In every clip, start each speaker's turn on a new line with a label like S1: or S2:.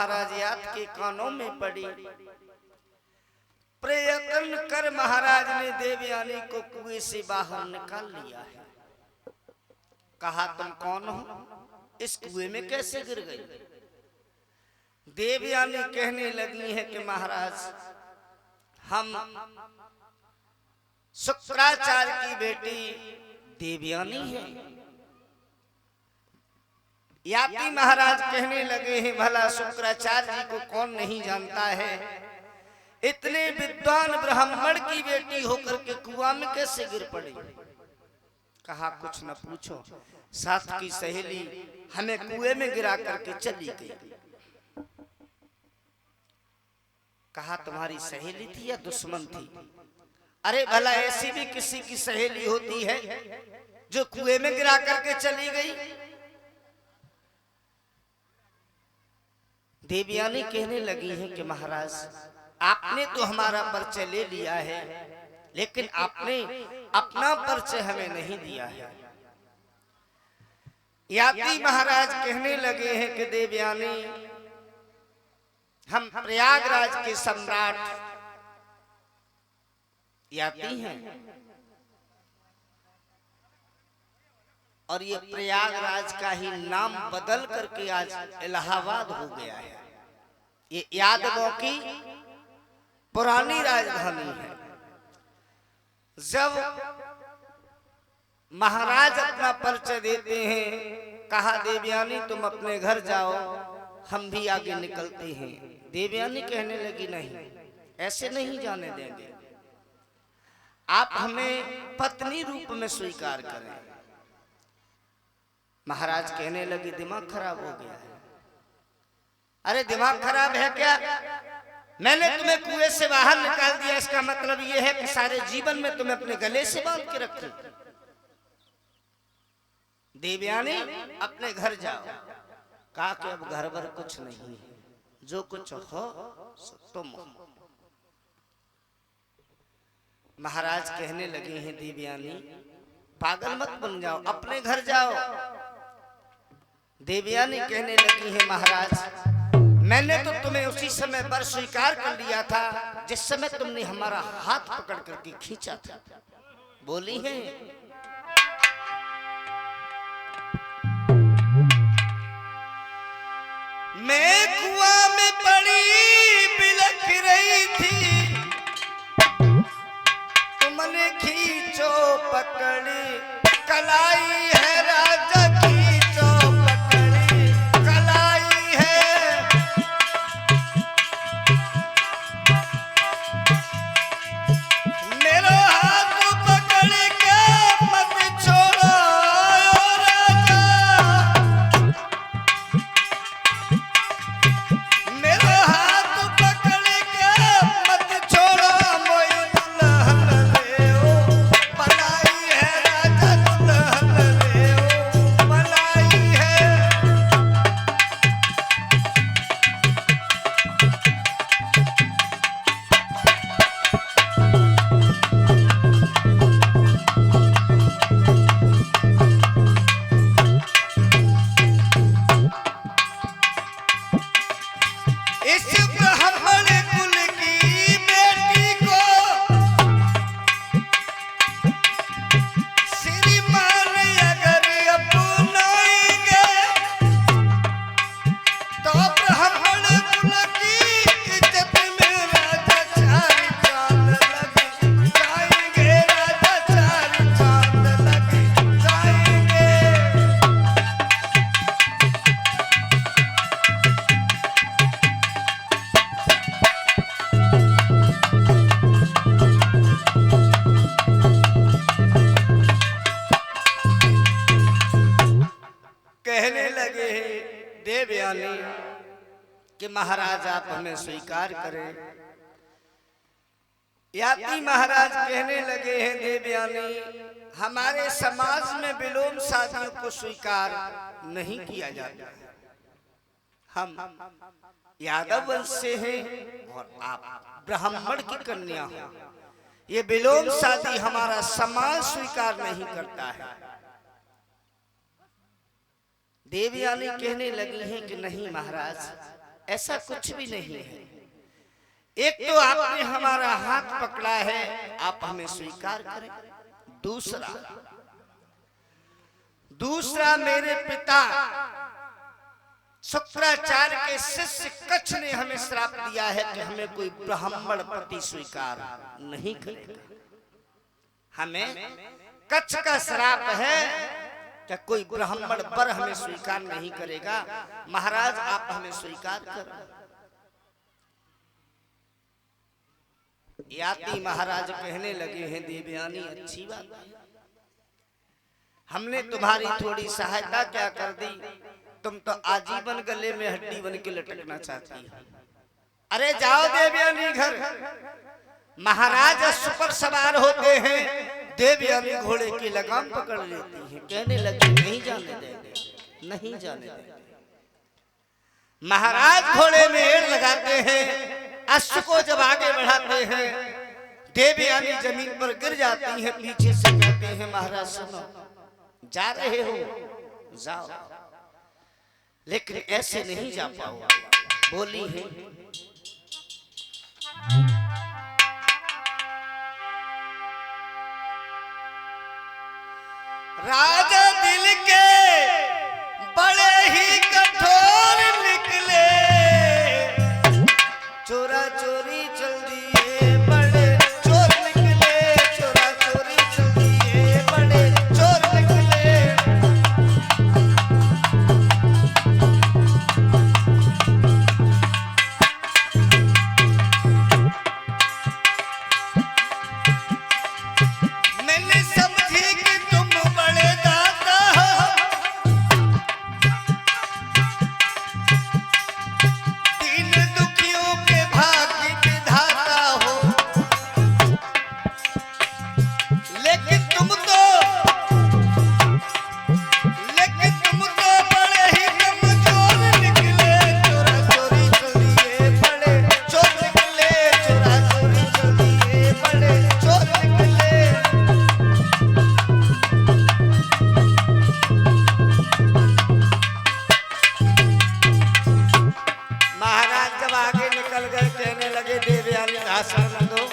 S1: महाराज याद के कानों में पड़ी। प्रयत्न कर महाराज ने देवयानी को कुएं से बाहर निकाल लिया है। कहा तुम कौन हो, इस कुएं में कैसे गिर गई? देवयानी कहने लगी है कि महाराज हम शुक्राचार्य की बेटी देवयानी है। याति महाराज कहने लगे हैं भला शुक्राचार्य जी को कौन नहीं जानता है, इतने विद्वान ब्राह्मण की बेटी होकर के कुआं में कैसे गिर पड़ी? कहा कुछ न पूछो, साथ की सहेली हमें कुएं में गिरा करके चली गई। कहा तुम्हारी सहेली थी या दुश्मन थी? अरे भला ऐसी भी किसी की सहेली होती है जो कुएं में गिरा करके चली गई? देवयानी कहने लगी है कि महाराज आपने तो हमारा परिचय ले लिया है, लेकिन आपने अपना परिचय हमें नहीं दिया है। याति महाराज कहने लगे हैं कि देवयानी हम प्रयागराज के सम्राट याति हैं, और ये प्रयागराज का ही नाम बदल करके आज इलाहाबाद हो गया है। ये यादवों की पुरानी राजधानी है। जब महाराज अपना परिचय देते हैं, कहा देवयानी तुम अपने घर जाओ, हम भी आगे निकलते हैं। देवयानी कहने लगी नहीं, ऐसे नहीं जाने देंगे, आप हमें पत्नी रूप में स्वीकार करें। महाराज कहने लगे दिमाग खराब हो गया है। अरे दिमाग खराब है क्या? मैंने तुम्हें कुएं से बाहर निकाल दिया, इसका मतलब यह है कि सारे जीवन में तुम्हें अपने गले से बांध के रखूं। देवयानी अपने घर जाओ। कहा कि अब घर भर कुछ नहीं है, जो कुछ हो तुम हो। महाराज कहने लगे हैं देवयानी पागल मत बन जाओ, अपने घर जाओ। देवयानी कहने लगी है महाराज मैंने तो तुम्हें उसी समय पर स्वीकार कर लिया था जिस समय तुमने हमारा हाथ पकड़ करके खींचा था। बोली है मैं कुआं में पड़ी बिलख रही थी, तुमने खींचो पकड़ी कलाई है राजा, खींचो पकड़ी कलाई है। मेरा हाथ पकड़ के मत छोड़ो राजा, मेरा हाथ पकड़ के मत छोड़ो, मोई दुल्हन ले ओ मलाई है राजा, दुल्हन ले ओ मलाई है। इस ब्राह्मण कुल की बेटी को श्रीमान अगर अपनाएंगे तो ब्राह्मण कुल की इज्जत में राजा चार चांद लग जाएंगे, राजा चार चांद लग जाएंगे। कहने लगे देवयानी कि महाराज आप हमें स्वीकार करें। याति महाराज कहने लगे हैं देवयानी हमारे समाज में विलोम शादियों को स्वीकार नहीं किया जाता है। हम यादव वंश से हैं और आप ब्राह्मण की कन्या हो, ये विलोम शादी हमारा समाज स्वीकार नहीं करता है। देवयानी कहने लगी है कि नहीं महाराज ऐसा कुछ भी नहीं है। एक तो आपने हमारा हाथ पकड़ा है, आप हमें स्वीकार करें। दूसरा मेरे पिता शुक्राचार्य के शिष्य कच्छ ने हमें श्राप दिया है कि हमें कोई ब्राह्मण पति स्वीकार नहीं करेगा। हमें कच्छ का श्राप है कि कोई ब्राह्मण वर हमें स्वीकार नहीं करेगा। महाराज आप हमें स्वीकार करें। याति महाराज कहने लगे हैं, देवयानी अच्छी बात है, हमने तुम्हारी थोड़ी सहायता क्या कर दी, तुम तो आजीवन गले में हड्डी बन के लटकना चाहती हो। अरे जाओ देवयानी घर। महाराज अश्व पर सवार होते हैं, देवयानी घोड़े की लगाम पकड़ लेती है। कहने लगे नहीं जाने देंगे, नहीं जाने देंगे। महाराज घोड़े में एड़ लगाते हैं, अश्व को जब आगे बढ़ाते हैं, देवयानी जमीन पर गिर जाती है। पीछे से कहते हैं महाराज सुनो, जा रहे हो जाओ, लेकिन ऐसे नहीं जा पाओ। बोली है राजा दिल के बड़े ही कठोर निकले, चोरा चोरी चल दिए बड़े चोर निकले, चोरा चोरी चल दिए बड़े चोर निकले। मैंने समझी कि तुम बड़े दाता हो, दीन दुखियों के भाग्य विधाता हो, लेकिन तुम तो बड़े ही कमजोर निकले। चोरा चोरी चल दिए बड़े चोर निकले, चोरा चोरी चल दिए बड़े चोर निकले। महाराज जब आगे निकल गए, कहने लगे देवयानी भाषण न दो,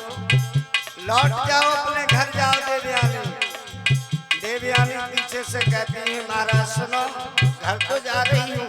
S1: लौट जाओ अपने घर जाओ। देवयानी पीछे से कहती है महाराज सुनो, घर तो जा रही हूँ,